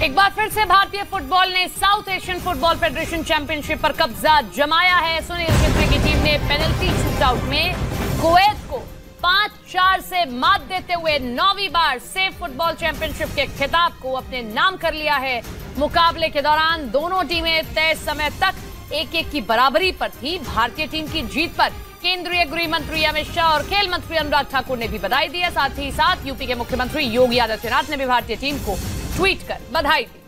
एक बार फिर से भारतीय फुटबॉल ने south Asian football federation championship पर कब्जा जमाया है। सुनील छेत्री की टीम ने पेनल्टी शूटआउट में कुवैत को 5-4 से मात देते हुए 9वीं बार सेफ फुटबॉल चैंपियनशिप के खिताब को अपने नाम कर लिया है। मुकाबले के दौरान दोनों टीमें तय समय तक 1-1 की बराबरी पर थी। भारतीय टीम की जीत पर केंद्रीय गृह मंत्री अमित शाह और खेल मंत्री अनुराग ठाकुर ने भी बधाई दी है। साथ ही साथ यूपी के मुख्यमंत्री योगी आदित्यनाथ ने भी भारतीय टीम को ट्वीट कर बधाई दी।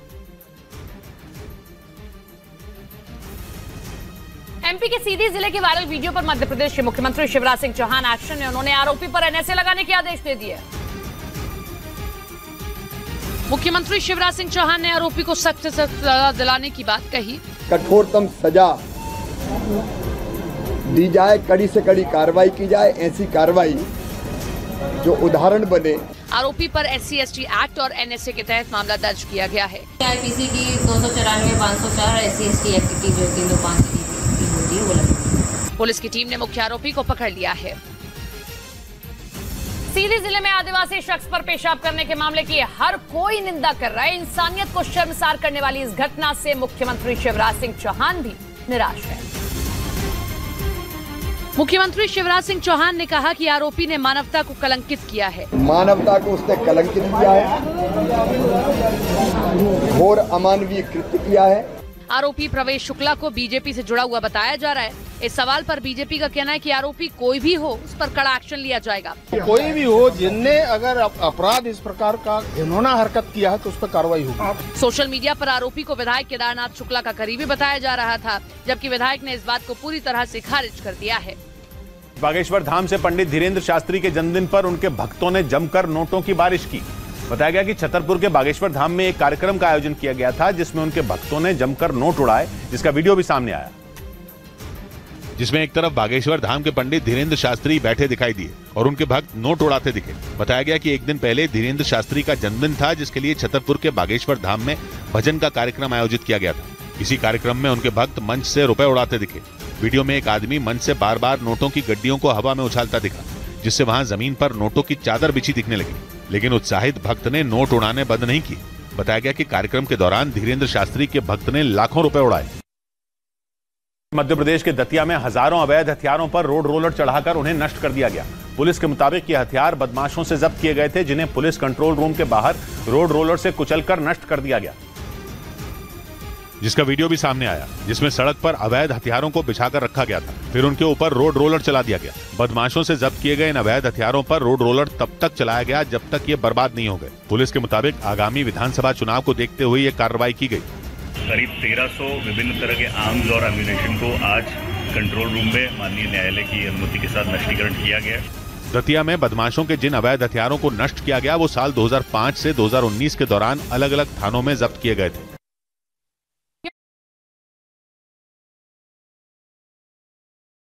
एमपी के सीधी जिले के वायरल वीडियो पर मध्य प्रदेश के मुख्यमंत्री शिवराज सिंह चौहान एक्शन में उन्होंने आरोपी पर एनएसए लगाने के आदेश दे दिए। मुख्यमंत्री शिवराज सिंह चौहान ने आरोपी को सख्त से सख्त सजा दिलाने की बात कही। कठोरतम सजा दी जाए, कड़ी से कड़ी कार्रवाई की जाए, ऐसी कार्रवाई जो उदाहरण बने। आरोपी पर SC/ST एक्ट और NSA के तहत मामला दर्ज किया गया है। IPC की 294/504 SC/ST एक्ट की जो 305 की होती है वो लगी। पुलिस की टीम ने मुख्य आरोपी को पकड़ लिया है। सीधी जिले में आदिवासी शख्स पर पेशाब करने के मामले की हर कोई निंदा कर रहा है। इंसानियत को शर्मसार करने वाली इस घटना से मुख्यमंत्री शिवराज सिंह चौहान भी निराश है। मुख्यमंत्री शिवराज सिंह चौहान ने कहा कि आरोपी ने मानवता को कलंकित किया है। मानवता को उसने कलंकित किया है, घोर अमानवीय कृत्य किया है। आरोपी प्रवेश शुक्ला को बीजेपी से जुड़ा हुआ बताया जा रहा है। इस सवाल पर बीजेपी का कहना है कि आरोपी कोई भी हो उस पर कड़ा एक्शन लिया जाएगा। कोई भी हो जिनने अगर अपराध इस प्रकार का घिनौना हरकत किया है तो उस पर कार्रवाई होगी। सोशल मीडिया पर आरोपी को विधायक केदारनाथ शुक्ला का करीबी बताया जा रहा था, जबकि विधायक ने इस बात को पूरी तरह से खारिज कर दिया है। बागेश्वर धाम से पंडित धीरेन्द्र शास्त्री के जन्मदिन पर उनके भक्तों ने जमकर नोटों की बारिश की। बताया गया कि छतरपुर के बागेश्वर धाम में एक कार्यक्रम का आयोजन किया गया था, जिसमें उनके भक्तों ने जमकर नोट उड़ाए, जिसका वीडियो भी सामने आया, जिसमें एक तरफ बागेश्वर धाम के पंडित धीरेन्द्र शास्त्री बैठे दिखाई दिए और उनके भक्त नोट उड़ाते दिखे। बताया गया कि एक दिन पहले धीरेन्द्र शास्त्री का जन्मदिन था, जिसके लिए छतरपुर के बागेश्वर धाम में भजन का कार्यक्रम आयोजित किया गया था। इसी कार्यक्रम में उनके भक्त मंच से रुपए उड़ाते दिखे। वीडियो में एक आदमी मंच से बार बार नोटों की गड्डियों को हवा में उछालता दिखा, जिससे वहां जमीन पर नोटों की चादर बिछी दिखने लगी। लेकिन उत्साहित भक्त ने नोट उड़ाने बंद नहीं किए। बताया गया कि कार्यक्रम के दौरान धीरेन्द्र शास्त्री के भक्त ने लाखों रुपए उड़ाए। मध्य प्रदेश के दतिया में हजारों अवैध हथियारों पर रोड रोलर चढ़ाकर उन्हें नष्ट कर दिया गया। पुलिस के मुताबिक ये हथियार बदमाशों से जब्त किए गए थे, जिन्हें पुलिस कंट्रोल रूम के बाहर रोड रोलर से कुचलकर नष्ट कर दिया गया, जिसका वीडियो भी सामने आया, जिसमें सड़क पर अवैध हथियारों को बिछाकर रखा गया था, फिर उनके ऊपर रोड रोलर चला दिया गया। बदमाशों से जब्त किए गए इन अवैध हथियारों पर रोड रोलर तब तक चलाया गया जब तक ये बर्बाद नहीं हो गए। पुलिस के मुताबिक आगामी विधानसभा चुनाव को देखते हुए ये कार्रवाई की गई। करीब 1300 विभिन्न तरह के आर्म्स और एम्यूनेशन को आज कंट्रोल रूम में माननीय न्यायालय की अनुमति के साथ नष्टीकरण किया गया। दतिया में बदमाशों के जिन अवैध हथियारों को नष्ट किया गया वो साल 2005 से 2019 के दौरान अलग अलग थानों में जब्त किए गए थे।